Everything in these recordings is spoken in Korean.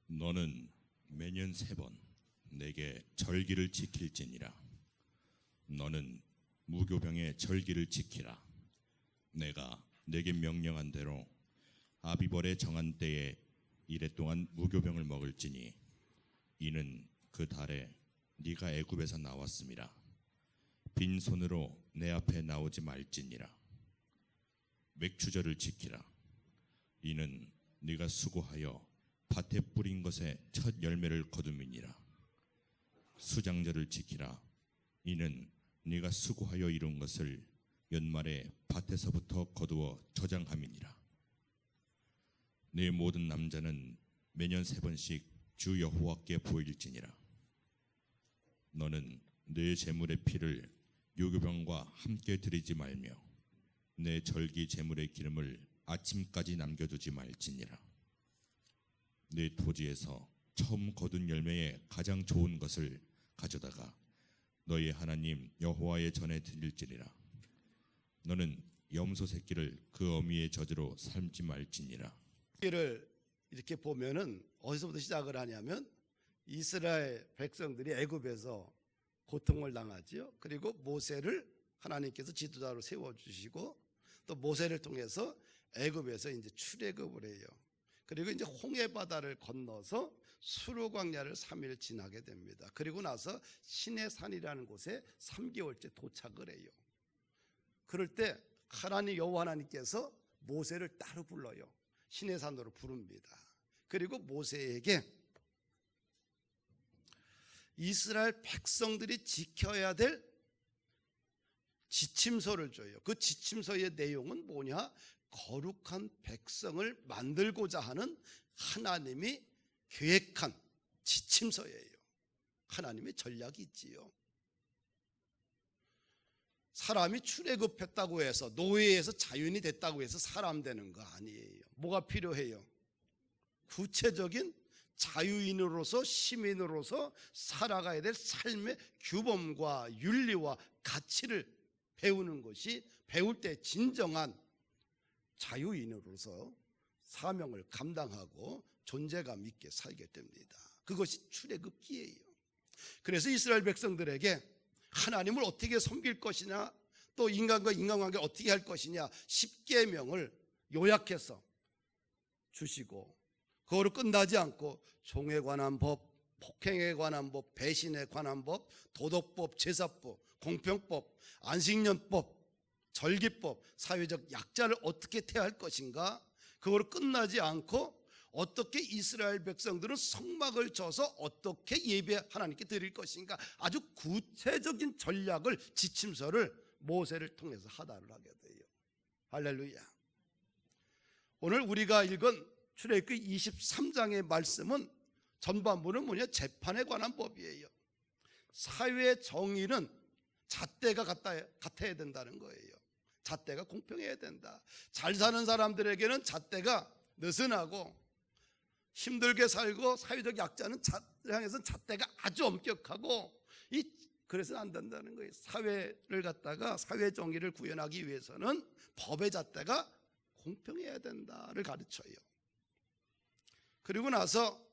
너는 매년 3번 내게 절기를 지킬지니라. 너는 무교병의 절기를 지키라. 내가 내게 명령한 대로 아비벌의 정한 때에 이래 동안 무교병을 먹을지니 이는 그 달에 네가 애굽에서 나왔음이라. 빈손으로 내 앞에 나오지 말지니라. 맥추절을 지키라. 이는 네가 수고하여 밭에 뿌린 것에 첫 열매를 거둠이니라. 수장절을 지키라. 이는 네가 수고하여 이룬 것을 연말에 밭에서부터 거두어 저장함이니라. 네 모든 남자는 매년 3번씩 주 여호와께 보일지니라. 너는 네 제물의 피를 유교병과 함께 드리지 말며 내 절기 제물의 기름을 아침까지 남겨두지 말지니라. 네 토지에서 처음 거둔 열매의 가장 좋은 것을 가져다가 너희 하나님 여호와의 전에 드릴지니라. 너는 염소 새끼를 그 어미의 젖으로 삶지 말지니라. 를 이렇게 보면은 어디서부터 시작을 하냐면 이스라엘 백성들이 애굽에서 고통을 당하지요. 그리고 모세를 하나님께서 지도자로 세워주시고 또 모세를 통해서 애굽에서 이제 출애굽을 해요. 그리고 이제 홍해 바다를 건너서 수르 광야를 3일 지나게 됩니다. 그리고 나서 시내산이라는 곳에 3개월째 도착을 해요. 그럴 때 하나님 여호와 하나님께서 모세를 따로 불러요. 시내산으로 부릅니다. 그리고 모세에게 이스라엘 백성들이 지켜야 될 지침서를 줘요. 그 지침서의 내용은 뭐냐? 거룩한 백성을 만들고자 하는 하나님이 계획한 지침서예요. 하나님의 전략이 있지요. 사람이 출애굽했다고 해서 노예에서 자유인이 됐다고 해서 사람 되는 거 아니에요. 뭐가 필요해요? 구체적인 자유인으로서 시민으로서 살아가야 될 삶의 규범과 윤리와 가치를 배우는 것이 배울 때 진정한 자유인으로서 사명을 감당하고 존재감 있게 살게 됩니다. 그것이 출애굽기예요. 그래서 이스라엘 백성들에게 하나님을 어떻게 섬길 것이냐, 또 인간과 인간관계를 어떻게 할 것이냐 10계명을 요약해서 주시고, 그거로 끝나지 않고 종에 관한 법, 폭행에 관한 법, 배신에 관한 법, 도덕법, 제사법, 공평법, 안식년법, 절기법, 사회적 약자를 어떻게 대할 것인가, 그거로 끝나지 않고 어떻게 이스라엘 백성들은 성막을 져서 어떻게 예배 하나님께 드릴 것인가, 아주 구체적인 전략을, 지침서를 모세를 통해서 하다를 하게 돼요. 할렐루야. 오늘 우리가 읽은 출애굽기 23장의 말씀은 전반부는 뭐냐? 재판에 관한 법이에요. 사회 정의는 잣대가 같아야 된다는 거예요. 잣대가 공평해야 된다. 잘 사는 사람들에게는 잣대가 느슨하고 힘들게 살고, 사회적 약자는 향해서는 잣대가 아주 엄격하고, 그래서는 안 된다는 거예요. 사회를 갖다가 사회 정의를 구현하기 위해서는 법의 잣대가 공평해야 된다를 가르쳐요. 그리고 나서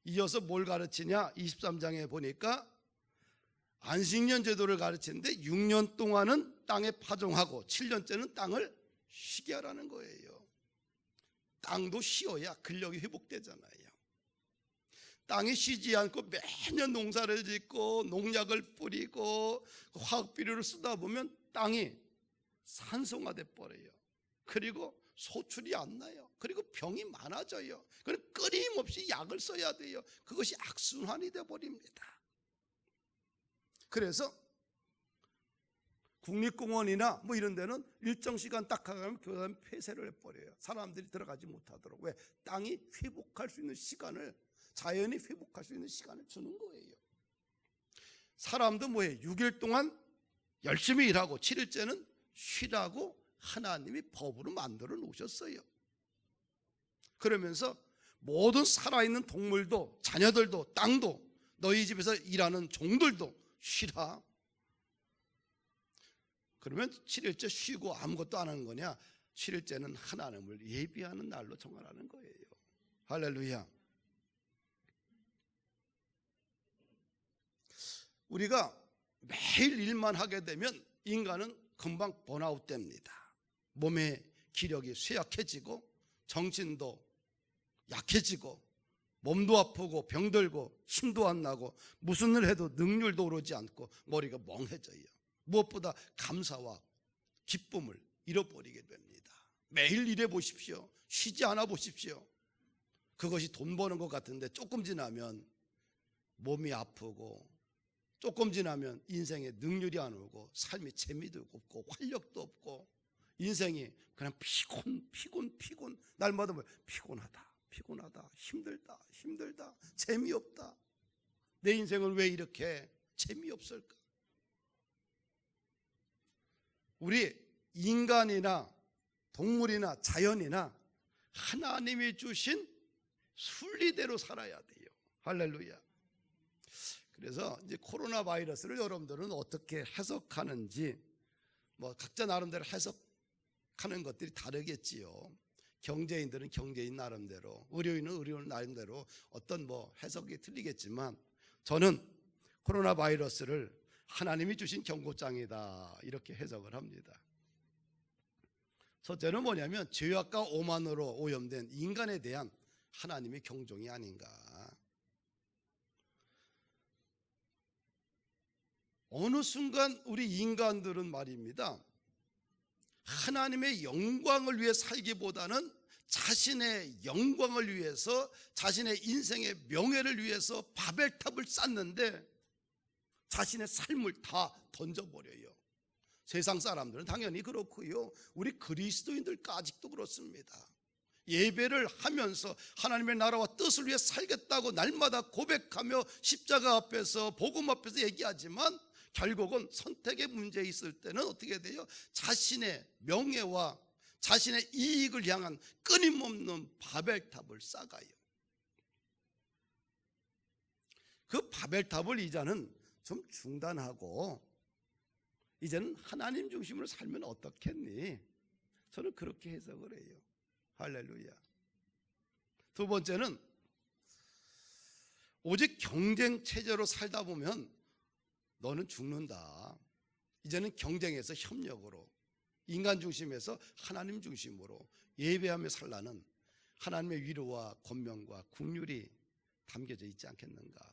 이어서 뭘 가르치냐? 23장에 보니까 안식년 제도를 가르치는데 6년 동안은 땅에 파종하고 7년째는 땅을 쉬게 하라는 거예요. 땅도 쉬어야 근력이 회복되잖아요. 땅이 쉬지 않고 매년 농사를 짓고 농약을 뿌리고 화학 비료를 쓰다 보면 땅이 산성화돼 버려요. 그리고 소출이 안 나요. 그리고 병이 많아져요. 그럼 끊임없이 약을 써야 돼요. 그것이 악순환이 돼 버립니다. 그래서 국립공원이나 뭐 이런 데는 일정 시간 딱 가면 그 다음에 폐쇄를 해버려요. 사람들이 들어가지 못하도록. 왜? 땅이 회복할 수 있는 시간을, 자연이 회복할 수 있는 시간을 주는 거예요. 사람도 뭐예요? 6일 동안 열심히 일하고 7일째는 쉬라고 하나님이 법으로 만들어 놓으셨어요. 그러면서 모든 살아있는 동물도, 자녀들도, 땅도, 너희 집에서 일하는 종들도 쉬라. 그러면 7일째 쉬고 아무것도 안 하는 거냐? 7일째는 하나님을 예비하는 날로 정하라는 거예요. 할렐루야. 우리가 매일 일만 하게 되면 인간은 금방 번아웃 됩니다. 몸의 기력이 쇠약해지고 정신도 약해지고 몸도 아프고 병들고 힘도 안 나고 무슨 일 해도 능률도 오르지 않고 머리가 멍해져요. 무엇보다 감사와 기쁨을 잃어버리게 됩니다. 매일 일해 보십시오. 쉬지 않아 보십시오. 그것이 돈 버는 것 같은데 조금 지나면 몸이 아프고 조금 지나면 인생에 능률이 안 오고 삶이 재미도 없고 활력도 없고 인생이 그냥 피곤 날마다 피곤하다 힘들다 재미없다. 내 인생은 왜 이렇게 재미없을까? 우리 인간이나 동물이나 자연이나 하나님이 주신 순리대로 살아야 돼요. 할렐루야. 그래서 이제 코로나 바이러스를 여러분들은 어떻게 해석하는지 뭐 각자 나름대로 해석하는 것들이 다르겠지요. 경제인들은 경제인 나름대로, 의료인은 의료인 나름대로 어떤 뭐 해석이 틀리겠지만 저는 코로나 바이러스를 하나님이 주신 경고장이다 이렇게 해석을 합니다. 첫째는 뭐냐면 죄악과 오만으로 오염된 인간에 대한 하나님의 경종이 아닌가. 어느 순간 우리 인간들은 말입니다, 하나님의 영광을 위해 살기보다는 자신의 영광을 위해서, 자신의 인생의 명예를 위해서 바벨탑을 쌓는데 자신의 삶을 다 던져버려요. 세상 사람들은 당연히 그렇고요, 우리 그리스도인들까 아직도 그렇습니다. 예배를 하면서 하나님의 나라와 뜻을 위해 살겠다고 날마다 고백하며 십자가 앞에서 복음 앞에서 얘기하지만 결국은 선택의 문제에 있을 때는 어떻게 돼요? 자신의 명예와 자신의 이익을 향한 끊임없는 바벨탑을 쌓아요. 그 바벨탑을 이제는 좀 중단하고 이제는 하나님 중심으로 살면 어떻겠니? 저는 그렇게 해석을 해요. 할렐루야. 두 번째는 오직 경쟁 체제로 살다 보면 너는 죽는다. 이제는 경쟁에서 협력으로, 인간 중심에서 하나님 중심으로 예배하며 살라는 하나님의 위로와 권면과 긍휼이 담겨져 있지 않겠는가.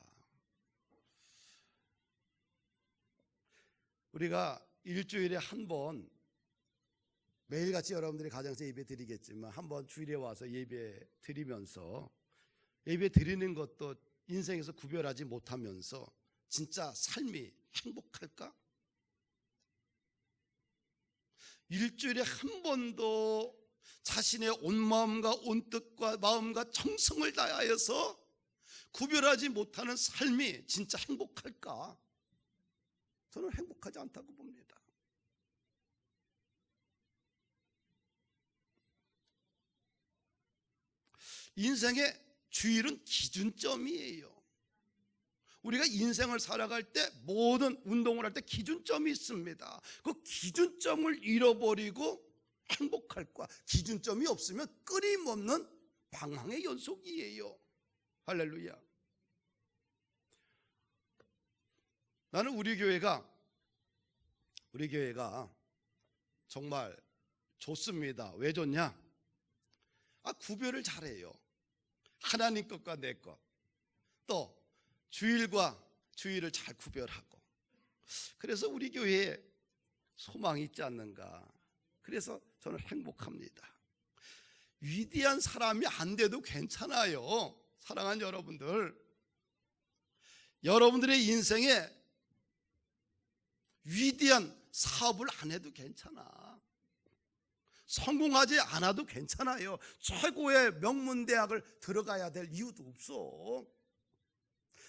우리가 일주일에 한 번, 매일같이 여러분들이 가정에서 예배 드리겠지만 한 번 주일에 와서 예배 드리면서, 예배 드리는 것도 인생에서 구별하지 못하면서 진짜 삶이 행복할까? 일주일에 한 번도 자신의 온 마음과 온 뜻과 마음과 정성을 다하여서 구별하지 못하는 삶이 진짜 행복할까? 저는 행복하지 않다고 봅니다. 인생의 주일은 기준점이에요. 우리가 인생을 살아갈 때, 모든 운동을 할 때 기준점이 있습니다. 그 기준점을 잃어버리고 행복할까? 기준점이 없으면 끊임없는 방황의 연속이에요. 할렐루야. 나는 우리 교회가 정말 좋습니다. 왜 좋냐? 구별을 잘해요. 하나님 것과 내 것, 또 주일과 주일을 잘 구별하고, 그래서 우리 교회에 소망이 있지 않는가. 그래서 저는 행복합니다. 위대한 사람이 안 돼도 괜찮아요. 사랑하는 여러분들, 여러분들의 인생에 위대한 사업을 안 해도 괜찮아. 성공하지 않아도 괜찮아요. 최고의 명문대학을 들어가야 될 이유도 없어.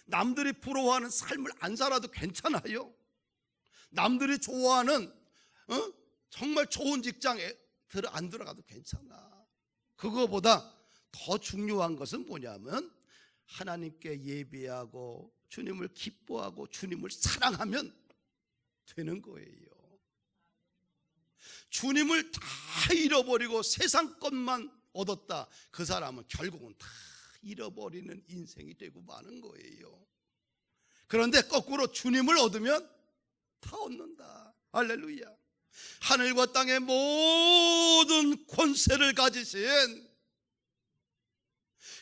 남들이 부러워하는 삶을 안 살아도 괜찮아요. 남들이 좋아하는 정말 좋은 직장에 안 들어가도 괜찮아. 그거보다 더 중요한 것은 뭐냐면 하나님께 예배하고 주님을 기뻐하고 주님을 사랑하면 되는 거예요. 주님을 다 잃어버리고 세상 것만 얻었다, 그 사람은 결국은 다 잃어버리는 인생이 되고 마는 거예요. 그런데 거꾸로 주님을 얻으면 다 얻는다. 할렐루야. 하늘과 땅의 모든 권세를 가지신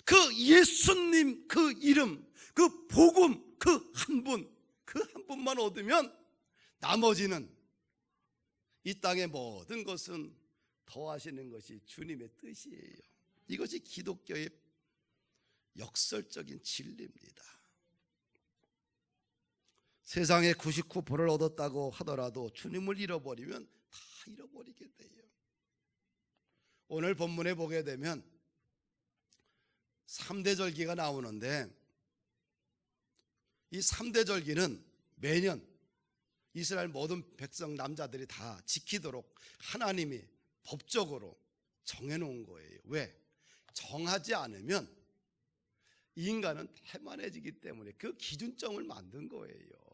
그 예수님 그 이름, 그 복음, 그 한 분만 얻으면 나머지는 이 땅의 모든 것은 더하시는 것이 주님의 뜻이에요. 이것이 기독교의 역설적인 진리입니다. 세상에 99%를 얻었다고 하더라도 주님을 잃어버리면 다 잃어버리게 돼요. 오늘 본문에 보게 되면 3대 절기가 나오는데 이 3대 절기는 매년 이스라엘 모든 백성 남자들이 다 지키도록 하나님이 법적으로 정해놓은 거예요. 왜? 정하지 않으면 인간은 태만해지기 때문에 그 기준점을 만든 거예요.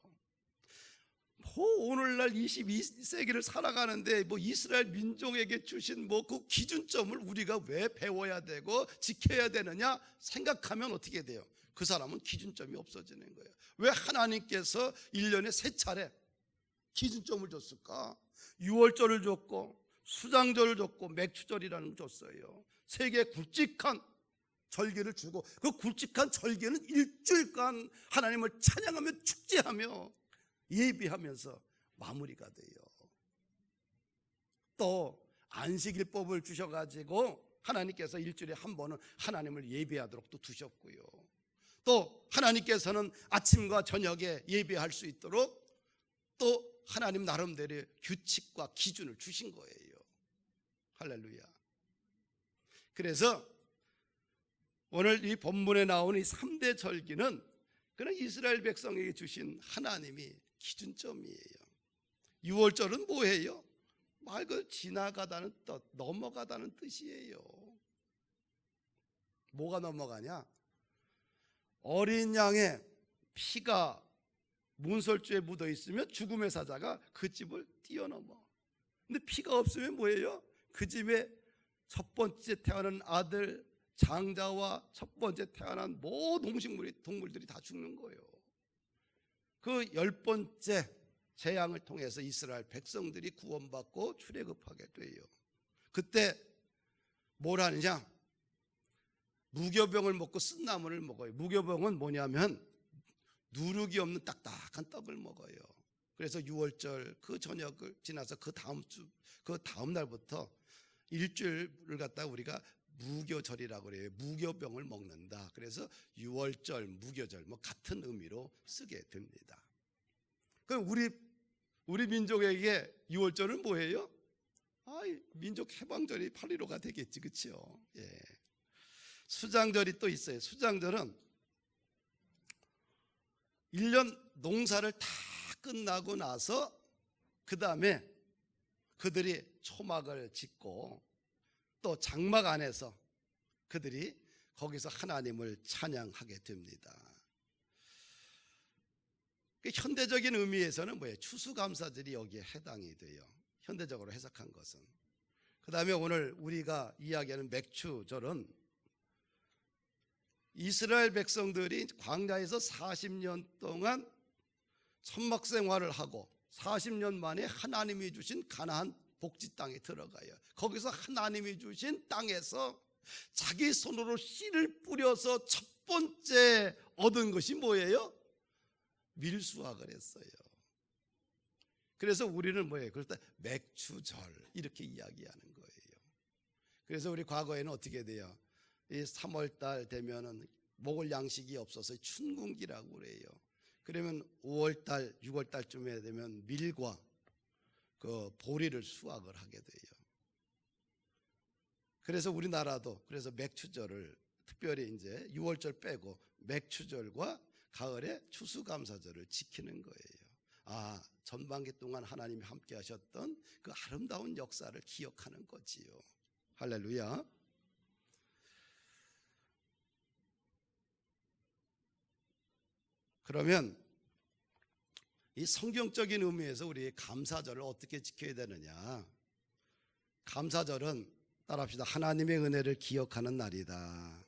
오늘날 22세기를 살아가는데 이스라엘 민족에게 주신 그 기준점을 우리가 왜 배워야 되고 지켜야 되느냐 생각하면 어떻게 돼요? 그 사람은 기준점이 없어지는 거예요. 왜 하나님께서 1년에 3차례 기준점을 줬을까? 유월절을 줬고 수장절을 줬고 맥추절이라는 걸 줬어요. 세계 굵직한 절기를 주고 그 굵직한 절기는 일주일간 하나님을 찬양하며 축제하며 예비하면서 마무리가 돼요. 또 안식일법을 주셔가지고 하나님께서 일주일에 한 번은 하나님을 예배하도록 또 두셨고요. 또 하나님께서는 아침과 저녁에 예배할 수 있도록 또 하나님 나름대로의 규칙과 기준을 주신 거예요. 할렐루야. 그래서 오늘 이 본문에 나오는 이 3대 절기는 그냥 이스라엘 백성에게 주신 하나님이 기준점이에요. 유월절은 뭐예요? 말 그대로 지나가다는 뜻, 넘어가다는 뜻이에요. 뭐가 넘어가냐? 어린 양의 피가 문설주에 묻어 있으면 죽음의 사자가 그 집을 뛰어넘어. 근데 피가 없으면 뭐예요? 그 집에 첫 번째 태어난 아들 장자와 첫 번째 태어난 모든 동물들이 다 죽는 거예요. 그 10번째 재앙을 통해서 이스라엘 백성들이 구원받고 출애굽하게 돼요. 그때 뭘 하느냐? 무교병을 먹고 쓴 나물을 먹어요. 무교병은 뭐냐면 누룩이 없는 딱딱한 떡을 먹어요. 그래서 유월절 그 저녁을 지나서 그 다음 날부터 일주일을 갖다가 우리가 무교절이라고 그래요. 무교병을 먹는다. 그래서 유월절, 무교절 같은 의미로 쓰게 됩니다. 그럼 우리 민족에게 유월절은 뭐예요? 민족 해방절이 8.15가 되겠지, 그렇죠? 예. 수장절이 또 있어요. 수장절은 1년 농사를 다 끝나고 나서 그 다음에 그들이 초막을 짓고 또 장막 안에서 그들이 거기서 하나님을 찬양하게 됩니다. 현대적인 의미에서는 뭐예요? 추수감사절이 여기에 해당이 돼요. 현대적으로 해석한 것은. 그 다음에 오늘 우리가 이야기하는 맥추절은 이스라엘 백성들이 광야에서 40년 동안 천막 생활을 하고 40년 만에 하나님이 주신 가나안 복지 땅에 들어가요. 거기서 하나님이 주신 땅에서 자기 손으로 씨를 뿌려서 첫 번째 얻은 것이 뭐예요? 밀수확을 했어요. 그래서 우리는 뭐예요? 그럴 때 맥추절 이렇게 이야기하는 거예요. 그래서 우리 과거에는 어떻게 돼요? 이 3월달 되면은 먹을 양식이 없어서 춘궁기라고 그래요. 그러면 5월달, 6월달쯤에 되면 밀과 그 보리를 수확을 하게 돼요. 그래서 우리나라도 그래서 맥추절을 특별히 이제 6월절 빼고 맥추절과 가을에 추수감사절을 지키는 거예요. 전반기 동안 하나님이 함께 하셨던 그 아름다운 역사를 기억하는 거지요. 할렐루야. 그러면 이 성경적인 의미에서 우리 감사절을 어떻게 지켜야 되느냐? 감사절은 따라합시다. 하나님의 은혜를 기억하는 날이다.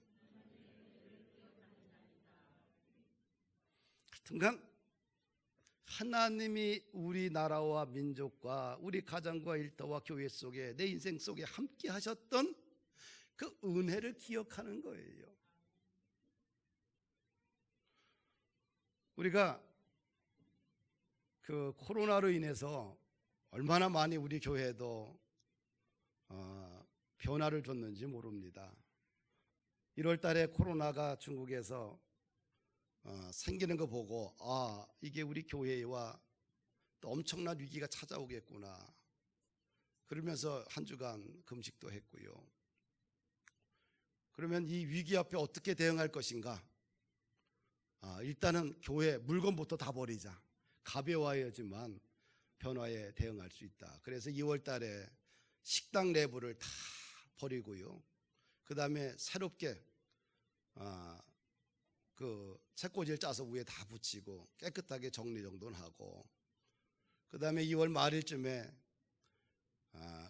하여튼간 하나님이 우리나라와 민족과 우리 가정과 일터와 교회 속에 내 인생 속에 함께 하셨던 그 은혜를 기억하는 거예요. 우리가 그 코로나로 인해서 얼마나 많이 우리 교회도 변화를 줬는지 모릅니다. 1월 달에 코로나가 중국에서 생기는 거 보고 이게 우리 교회와 또 엄청난 위기가 찾아오겠구나. 그러면서 한 주간 금식도 했고요. 그러면 이 위기 앞에 어떻게 대응할 것인가? 일단은 교회 물건부터 다 버리자. 가벼워야지만 변화에 대응할 수 있다. 그래서 2월 달에 식당 내부를 다 버리고요. 그 다음에 새롭게 그 책꽂이를 짜서 위에 다 붙이고 깨끗하게 정리정돈하고, 그 다음에 2월 말일쯤에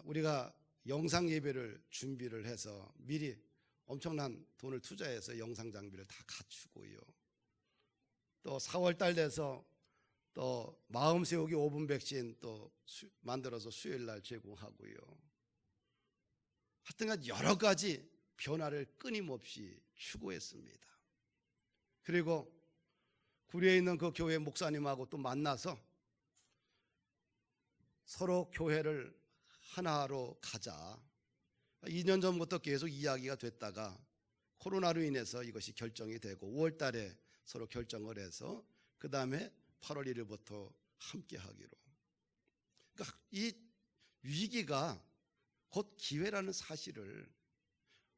우리가 영상 예배를 준비를 해서 미리 엄청난 돈을 투자해서 영상 장비를 다 갖추고요. 또 4월 달 돼서 또 마음 세우기 5분 백신 또 만들어서 수요일 날 제공하고요. 하여튼간 여러 가지 변화를 끊임없이 추구했습니다. 그리고 구리에 있는 그 교회 목사님하고 또 만나서 서로 교회를 하나로 가자. 2년 전부터 계속 이야기가 됐다가 코로나로 인해서 이것이 결정이 되고 5월 달에 서로 결정을 해서 그 다음에 8월 1일부터 함께 하기로. 그러니까 이 위기가 곧 기회라는 사실을,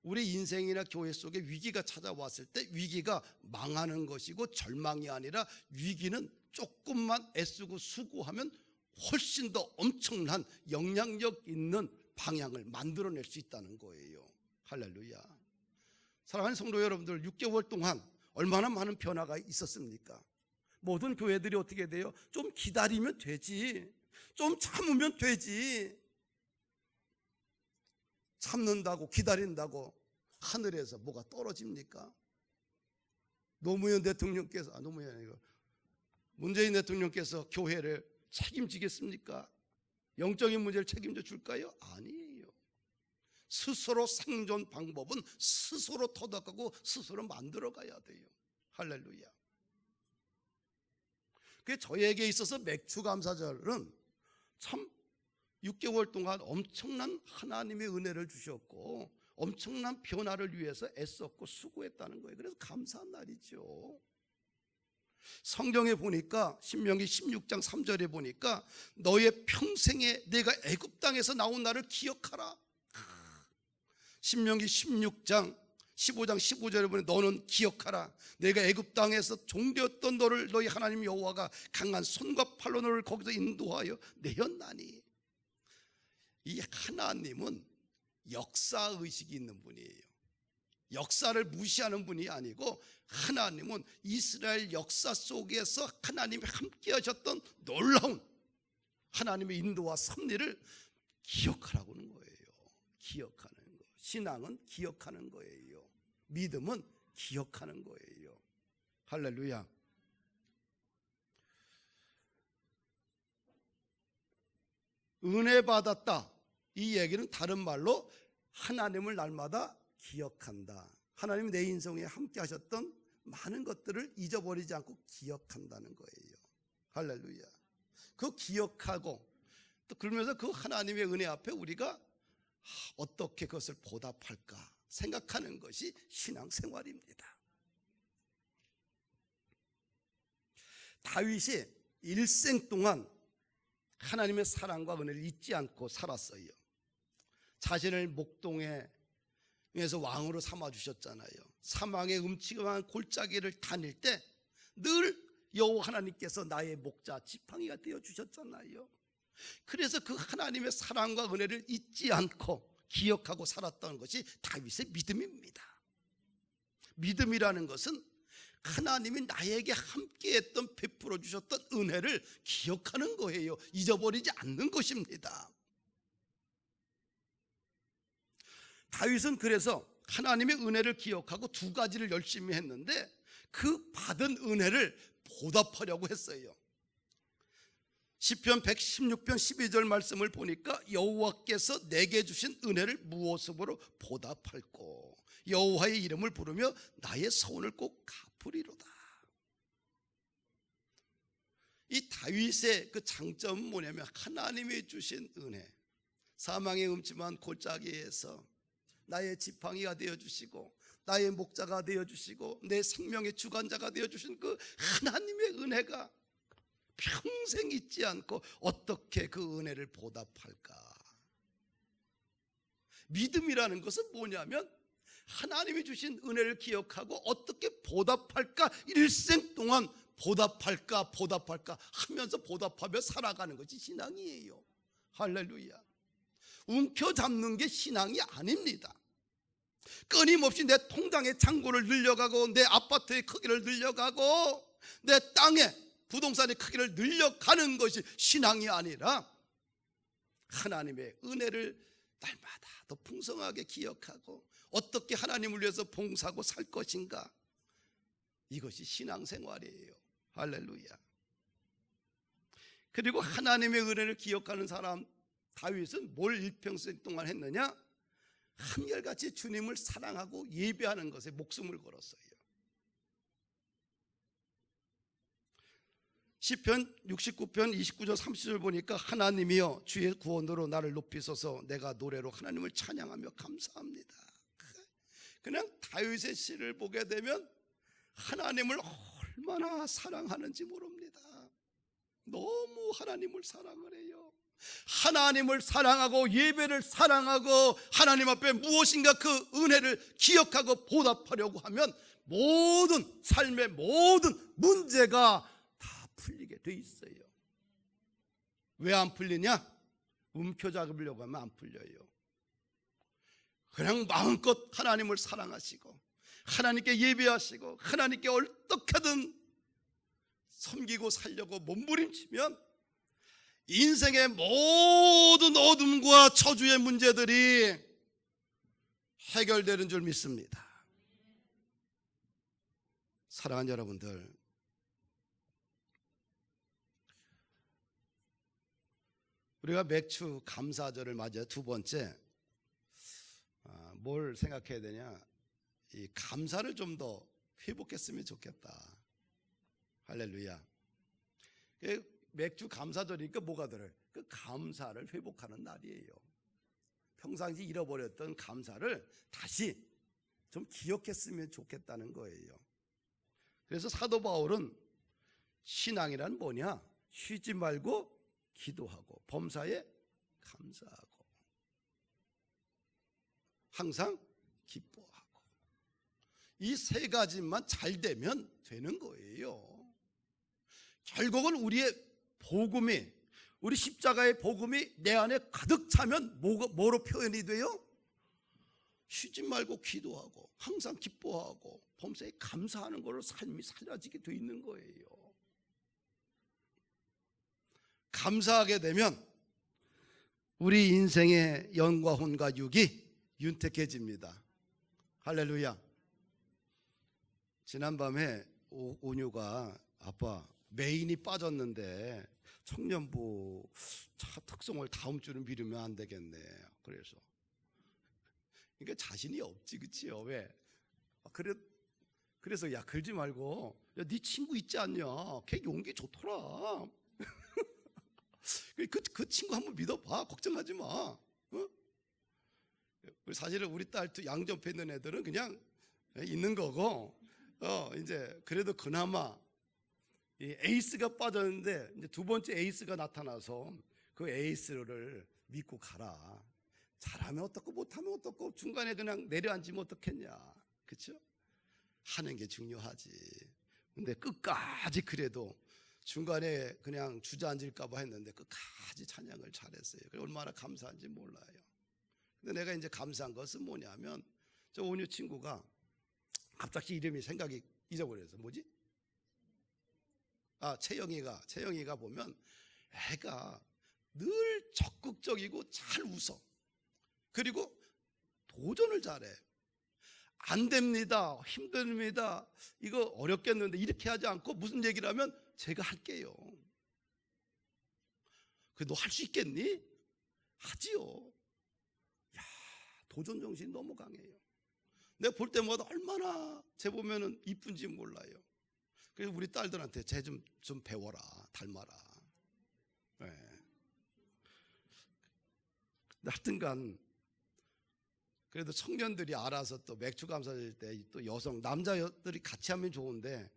우리 인생이나 교회 속에 위기가 찾아왔을 때 위기가 망하는 것이고 절망이 아니라 위기는 조금만 애쓰고 수고하면 훨씬 더 엄청난 영향력 있는 방향을 만들어낼 수 있다는 거예요. 할렐루야. 사랑하는 성도 여러분들, 6개월 동안 얼마나 많은 변화가 있었습니까? 모든 교회들이 어떻게 돼요? 좀 기다리면 되지, 좀 참으면 되지. 참는다고 기다린다고 하늘에서 뭐가 떨어집니까? 노무현 대통령께서 노무현이 아니고 문재인 대통령께서 교회를 책임지겠습니까? 영적인 문제를 책임져 줄까요? 아니에요. 스스로 생존 방법은 스스로 터득하고 스스로 만들어 가야 돼요. 할렐루야. 그게 저에게 있어서 맥추감사절은 참 6개월 동안 엄청난 하나님의 은혜를 주셨고 엄청난 변화를 위해서 애썼고 수고했다는 거예요. 그래서 감사한 날이죠. 성경에 보니까 신명기 16장 3절에 보니까 너의 평생에 내가 애굽 땅에서 나온 나를 기억하라. 신명기 16장 15장 15절에 보니 너는 기억하라. 내가 애굽 땅에서 종되었던 너를 너희 하나님 여호와가 강한 손과 팔로 너를 거기서 인도하여 내었나니. 이 하나님은 역사의식이 있는 분이에요. 역사를 무시하는 분이 아니고 하나님은 이스라엘 역사 속에서 하나님이 함께 하셨던 놀라운 하나님의 인도와 섭리를 기억하라고 하는 거예요. 기억하는 거. 신앙은 기억하는 거예요. 믿음은 기억하는 거예요. 할렐루야. 은혜 받았다. 이 얘기는 다른 말로 하나님을 날마다 기억한다. 하나님이 내 인생에 함께 하셨던 많은 것들을 잊어버리지 않고 기억한다는 거예요. 할렐루야. 그 기억하고 또 그러면서 그 하나님의 은혜 앞에 우리가 어떻게 그것을 보답할까 생각하는 것이 신앙생활입니다. 다윗이 일생 동안 하나님의 사랑과 은혜를 잊지 않고 살았어요. 자신을 목동에서 왕으로 삼아주셨잖아요. 사망의 음침한 골짜기를 다닐 때 늘 여호와 하나님께서 나의 목자 지팡이가 되어주셨잖아요. 그래서 그 하나님의 사랑과 은혜를 잊지 않고 기억하고 살았던 것이 다윗의 믿음입니다. 믿음이라는 것은 하나님이 나에게 함께했던 베풀어 주셨던 은혜를 기억하는 거예요. 잊어버리지 않는 것입니다. 다윗은 그래서 하나님의 은혜를 기억하고 두 가지를 열심히 했는데 그 받은 은혜를 보답하려고 했어요. 시편 116편 12절 말씀을 보니까 여호와께서 내게 주신 은혜를 무엇으로 보답할꼬. 여호와의 이름을 부르며 나의 서원을 꼭 갚으리로다. 이 다윗의 그 장점은 뭐냐면 하나님이 주신 은혜, 사망의 음침한 골짜기에서 나의 지팡이가 되어주시고 나의 목자가 되어주시고 내 생명의 주관자가 되어주신 그 하나님의 은혜가 평생 잊지 않고 어떻게 그 은혜를 보답할까. 믿음이라는 것은 뭐냐면 하나님이 주신 은혜를 기억하고 어떻게 보답할까, 일생 동안 보답할까 하면서 보답하며 살아가는 것이 신앙이에요. 할렐루야. 움켜잡는 게 신앙이 아닙니다. 끊임없이 내 통장의 잔고를 늘려가고 내 아파트의 크기를 늘려가고 내 땅의 부동산의 크기를 늘려가는 것이 신앙이 아니라 하나님의 은혜를 날마다 더 풍성하게 기억하고 어떻게 하나님을 위해서 봉사하고 살 것인가, 이것이 신앙생활이에요. 할렐루야. 그리고 하나님의 은혜를 기억하는 사람 다윗은 뭘 일평생 동안 했느냐? 한결같이 주님을 사랑하고 예배하는 것에 목숨을 걸었어요. 시편 69편 29절 30절 보니까 하나님이여 주의 구원으로 나를 높이소서 내가 노래로 하나님을 찬양하며 감사합니다. 그냥 다윗의 시를 보게 되면 하나님을 얼마나 사랑하는지 모릅니다. 너무 하나님을 사랑을 해요. 하나님을 사랑하고 예배를 사랑하고 하나님 앞에 무엇인가 그 은혜를 기억하고 보답하려고 하면 모든 삶의 모든 문제가 다 풀리게 돼 있어요. 왜 안 풀리냐? 움켜잡으려고 하면 안 풀려요. 그냥 마음껏 하나님을 사랑하시고 하나님께 예배하시고 하나님께 어떻게든 섬기고 살려고 몸부림치면 인생의 모든 어둠과 저주의 문제들이 해결되는 줄 믿습니다. 사랑하는 여러분들, 우리가 맥주 감사절을 맞아 두 번째 뭘 생각해야 되냐? 이 감사를 좀 더 회복했으면 좋겠다. 할렐루야. 맥주 감사절이니까 뭐가 들어요? 그 감사를 회복하는 날이에요. 평상시 잃어버렸던 감사를 다시 좀 기억했으면 좋겠다는 거예요. 그래서 사도 바울은 신앙이란 뭐냐? 쉬지 말고 기도하고 범사에 감사하고 항상 기뻐하고, 이 세 가지만 잘 되면 되는 거예요. 결국은 우리의 복음이, 우리 십자가의 복음이 내 안에 가득 차면 뭐로 표현이 돼요? 쉬지 말고 기도하고 항상 기뻐하고 범사에 감사하는 걸로 삶이 살아지게 돼 있는 거예요. 감사하게 되면 우리 인생의 영과 혼과 육이 윤택해집니다. 할렐루야. 지난밤에 온유가 아빠 메인이 빠졌는데 청년부 차 특송을 다음 주는 미루면 안 되겠네. 그래서 그러니까 자신이 없지, 그치요? 왜? 그래서 야 그러지 말고 야 네 친구 있지 않냐? 걔 용기 좋더라. 그 친구 한번 믿어봐. 걱정하지 마. 어? 사실은 우리 딸 양접해 있는 애들은 그냥 있는 거고, 이제 그래도 그나마 이 에이스가 빠졌는데 이제 두 번째 에이스가 나타나서 그 에이스를 믿고 가라. 잘하면 어떻고 못하면 어떻고 중간에 그냥 내려앉으면 어떻겠냐, 그렇죠? 하는 게 중요하지. 근데 끝까지 그래도 중간에 그냥 주저앉을까 봐 했는데 끝까지 찬양을 잘했어요. 얼마나 감사한지 몰라요. 근데 내가 이제 감사한 것은 뭐냐면 저 온유 친구가 갑자기 이름이 생각이 잊어버려서 뭐지? 채영이가 보면 애가 늘 적극적이고 잘 웃어. 그리고 도전을 잘해. 안 됩니다, 힘듭니다, 이거 어렵겠는데 이렇게 하지 않고 무슨 얘기를 하면 제가 할게요. 너 할 수 있겠니? 하지요. 야, 도전 정신이 너무 강해요. 내가 볼 때마다 얼마나 쟤 보면은 이쁜지 몰라요. 그래서 우리 딸들한테 쟤 좀 배워라, 닮아라. 네. 하여튼간 그래도 청년들이 알아서 또 맥주 감사절 때 또 남자들이 같이 하면 좋은데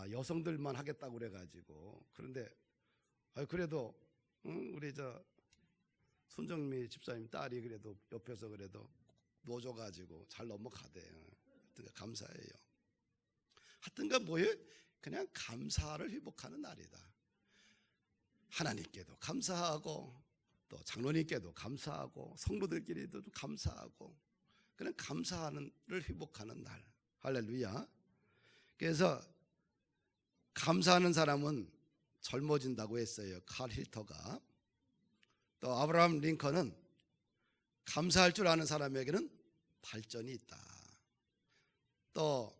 여성들만 하겠다고 그래가지고 그런데 그래도 우리 손정미 집사님 딸이 그래도 옆에서 그래도 놓아줘가지고 잘 넘어가대요. 감사해요. 하여튼간 뭐예요? 그냥 감사를 회복하는 날이다. 하나님께도 감사하고 또 장로님께도 감사하고 성도들끼리도 감사하고 그냥 감사를 회복하는 날. 할렐루야. 그래서 감사하는 사람은 젊어진다고 했어요. 칼 힐터가. 또 아브라함 링컨은 감사할 줄 아는 사람에게는 발전이 있다. 또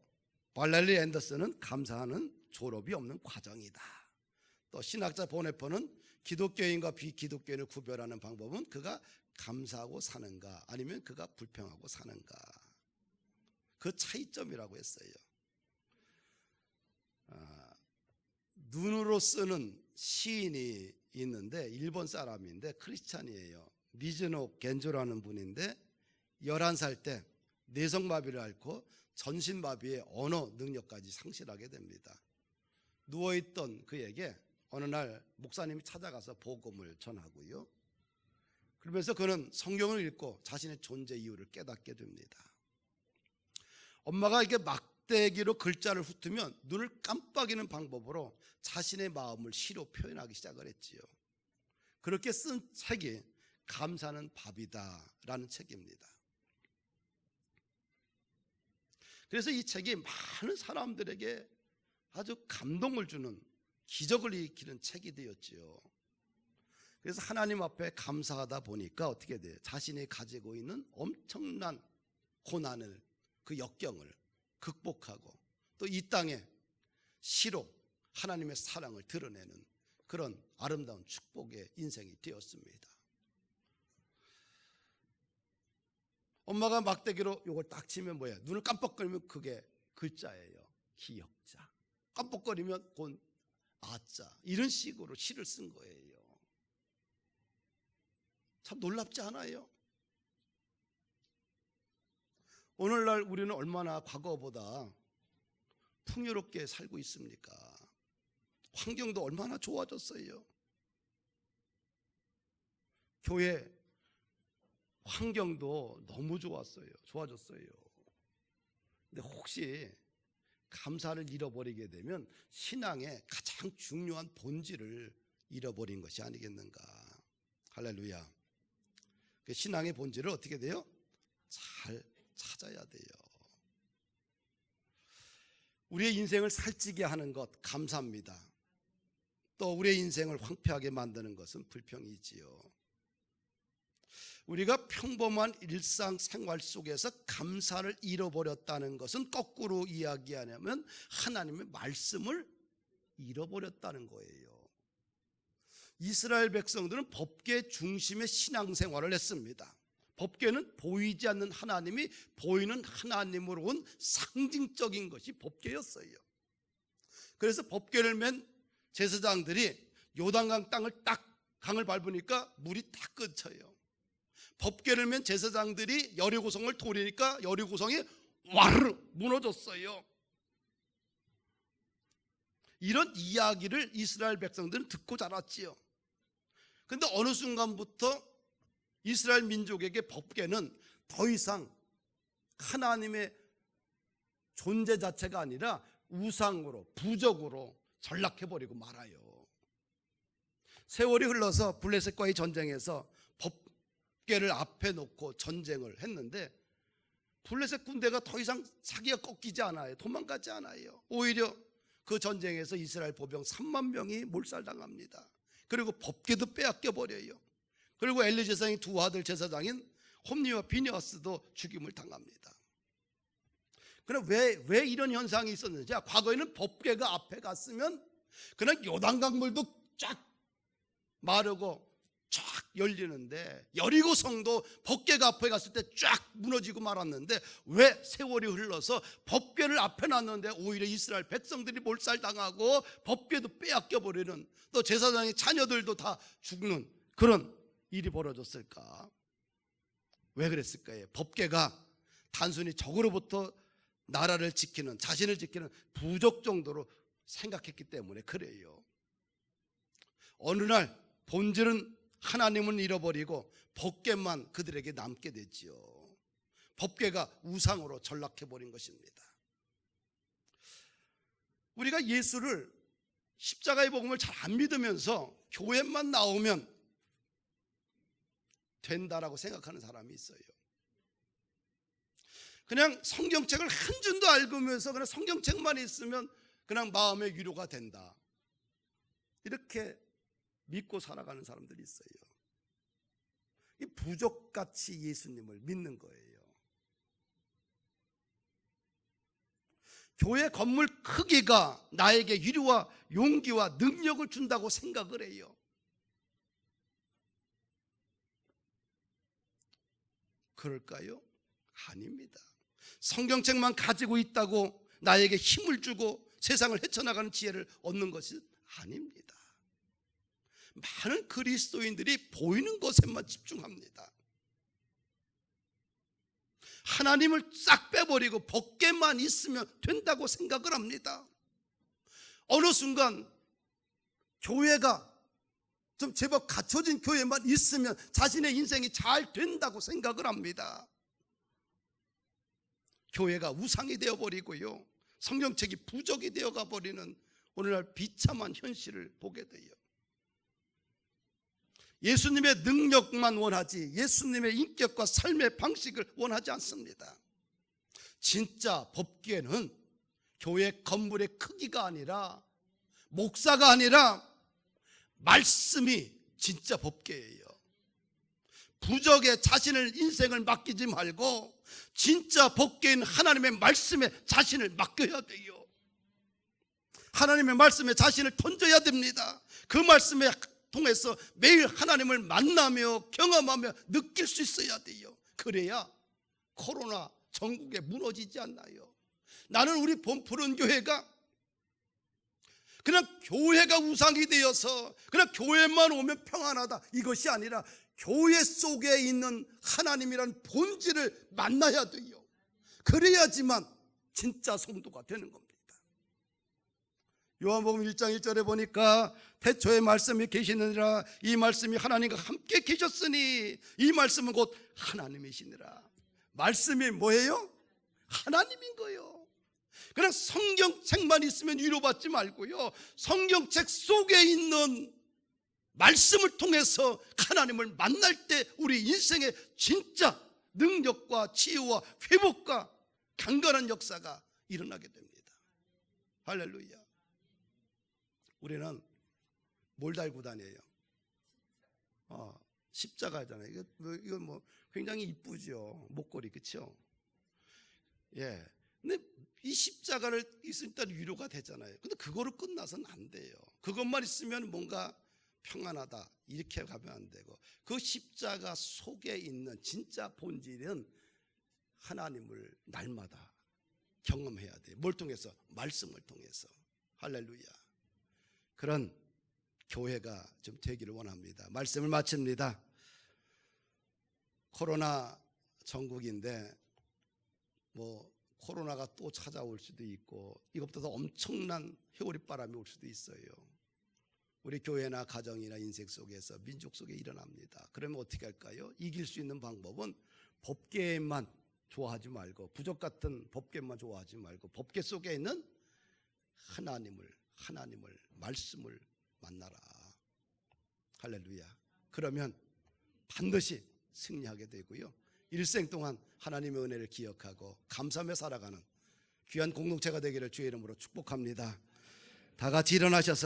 발렐리 앤더슨은 감사하는 졸업이 없는 과정이다. 또 신학자 보네퍼는 기독교인과 비기독교인을 구별하는 방법은 그가 감사하고 사는가 아니면 그가 불평하고 사는가, 그 차이점이라고 했어요. 눈으로 쓰는 시인이 있는데 일본 사람인데 크리스찬이에요. 미즈노 겐조라는 분인데 11살 때 뇌성마비를 앓고 전신마비의 언어 능력까지 상실하게 됩니다. 누워있던 그에게 어느 날 목사님이 찾아가서 복음을 전하고요. 그러면서 그는 성경을 읽고 자신의 존재 이유를 깨닫게 됩니다. 엄마가 이렇게 막대기로 글자를 훑으면 눈을 깜빡이는 방법으로 자신의 마음을 시로 표현하기 시작을 했지요. 그렇게 쓴 책이 감사는 밥이다 라는 책입니다. 그래서 이 책이 많은 사람들에게 아주 감동을 주는, 기적을 일으키는 책이 되었지요. 그래서 하나님 앞에 감사하다 보니까 어떻게 돼요? 자신이 가지고 있는 엄청난 고난을, 그 역경을 극복하고 또 이 땅에 시로 하나님의 사랑을 드러내는 그런 아름다운 축복의 인생이 되었습니다. 엄마가 막대기로 이걸 딱 치면 뭐예요? 눈을 깜빡거리면 그게 글자예요. 기역자. 깜빡거리면 곧 아자. 이런 식으로 시를 쓴 거예요. 참 놀랍지 않아요? 오늘날 우리는 얼마나 과거보다 풍요롭게 살고 있습니까? 환경도 얼마나 좋아졌어요. 교회 환경도 너무 좋아졌어요. 근데 혹시 감사를 잃어버리게 되면 신앙의 가장 중요한 본질을 잃어버린 것이 아니겠는가. 할렐루야. 그 신앙의 본질을 어떻게 돼요? 잘 찾아야 돼요. 우리의 인생을 살찌게 하는 것 감사합니다. 또 우리의 인생을 황폐하게 만드는 것은 불평이지요. 우리가 평범한 일상생활 속에서 감사를 잃어버렸다는 것은 거꾸로 이야기하냐면 하나님의 말씀을 잃어버렸다는 거예요. 이스라엘 백성들은 법궤 중심의 신앙생활을 했습니다. 법궤는 보이지 않는 하나님이 보이는 하나님으로 온 상징적인 것이 법궤였어요. 그래서 법궤를 맨 제사장들이 요단강 땅을 딱 강을 밟으니까 물이 딱 끊쳐요. 법궤를 맨 제사장들이 여리고성을 돌리니까 여리고성이 와르르 무너졌어요. 이런 이야기를 이스라엘 백성들은 듣고 자랐지요. 그런데 어느 순간부터 이스라엘 민족에게 법궤는 더 이상 하나님의 존재 자체가 아니라 우상으로, 부적으로 전락해버리고 말아요. 세월이 흘러서 블레셋과의 전쟁에서 법궤를 앞에 놓고 전쟁을 했는데 블레셋 군대가 더 이상 사기가 꺾이지 않아요. 도망가지 않아요. 오히려 그 전쟁에서 이스라엘 보병 3만 명이 몰살당합니다. 그리고 법궤도 빼앗겨버려요. 그리고 엘리 제사장의 두 아들 제사장인 홈니와 비니아스도 죽임을 당합니다. 그럼 왜 이런 현상이 있었는지, 과거에는 법궤가 앞에 갔으면 그냥 요단강물도 쫙 마르고 쫙 열리는데, 여리고 성도 법궤가 앞에 갔을 때 쫙 무너지고 말았는데, 왜 세월이 흘러서 법궤를 앞에 놨는데 오히려 이스라엘 백성들이 몰살당하고 법궤도 빼앗겨 버리는, 또 제사장의 자녀들도 다 죽는 그런 일이 벌어졌을까? 왜 그랬을까요? 법궤가 단순히 적으로부터 나라를 지키는, 자신을 지키는 부족 정도로 생각했기 때문에 그래요. 어느 날 본질은 하나님은 잃어버리고 법궤만 그들에게 남게 됐지요. 법궤가 우상으로 전락해버린 것입니다. 우리가 예수를, 십자가의 복음을 잘 안 믿으면서 교회만 나오면 된다라고 생각하는 사람이 있어요. 그냥 성경책을 한 줄도 읽으면서 그냥 성경책만 있으면 그냥 마음의 위로가 된다, 이렇게 믿고 살아가는 사람들이 있어요. 이 부족같이 예수님을 믿는 거예요. 교회 건물 크기가 나에게 위로와 용기와 능력을 준다고 생각을 해요. 그럴까요? 아닙니다. 성경책만 가지고 있다고 나에게 힘을 주고 세상을 헤쳐나가는 지혜를 얻는 것이 아닙니다. 많은 그리스도인들이 보이는 것에만 집중합니다. 하나님을 싹 빼버리고 법궤만 있으면 된다고 생각을 합니다. 어느 순간 교회가 좀 제법 갖춰진 교회만 있으면 자신의 인생이 잘 된다고 생각을 합니다. 교회가 우상이 되어버리고요, 성경책이 부적이 되어가 버리는 오늘날 비참한 현실을 보게 돼요. 예수님의 능력만 원하지 예수님의 인격과 삶의 방식을 원하지 않습니다. 진짜 법궤는 교회 건물의 크기가 아니라, 목사가 아니라 말씀이 진짜 법궤예요. 부적에 자신을, 인생을 맡기지 말고 진짜 법궤인 하나님의 말씀에 자신을 맡겨야 돼요. 하나님의 말씀에 자신을 던져야 됩니다. 그 말씀에 통해서 매일 하나님을 만나며 경험하며 느낄 수 있어야 돼요. 그래야 코로나 전국에 무너지지 않나요? 나는 우리 푸른 교회가 그냥 교회가 우상이 되어서 그냥 교회만 오면 평안하다, 이것이 아니라 교회 속에 있는 하나님이라는 본질을 만나야 돼요. 그래야지만 진짜 성도가 되는 겁니다. 요한복음 1장 1절에 보니까 태초에 말씀이 계시느니라, 이 말씀이 하나님과 함께 계셨으니 이 말씀은 곧 하나님이시니라. 말씀이 뭐예요? 하나님인 거예요. 그냥 성경책만 있으면 위로받지 말고요, 성경책 속에 있는 말씀을 통해서 하나님을 만날 때 우리 인생의 진짜 능력과 치유와 회복과 강건한 역사가 일어나게 됩니다. 할렐루야. 우리는 뭘 달고 다녀요? 십자가잖아요. 이거 뭐 굉장히 이쁘죠, 목걸이, 그렇죠? 예. 근데 이 십자가를 있을 때 위로가 되잖아요. 근데 그거로 끝나서는 안 돼요. 그것만 있으면 뭔가 평안하다, 이렇게 가면 안 되고, 그 십자가 속에 있는 진짜 본질은 하나님을 날마다 경험해야 돼요. 뭘 통해서? 말씀을 통해서. 할렐루야. 그런 교회가 좀 되기를 원합니다. 말씀을 마칩니다. 코로나 전국인데 뭐 코로나가 또 찾아올 수도 있고 이것보다 더 엄청난 회오리바람이 올 수도 있어요. 우리 교회나 가정이나 인생 속에서, 민족 속에 일어납니다. 그러면 어떻게 할까요? 이길 수 있는 방법은 법궤만 좋아하지 말고, 부적 같은 법궤만 좋아하지 말고 법궤 속에 있는 하나님을 말씀을 만나라. 할렐루야. 그러면 반드시 승리하게 되고요, 일생 동안 하나님의 은혜를 기억하고 감사하며 살아가는 귀한 공동체가 되기를 주의 이름으로 축복합니다. 다 같이 일어나셔서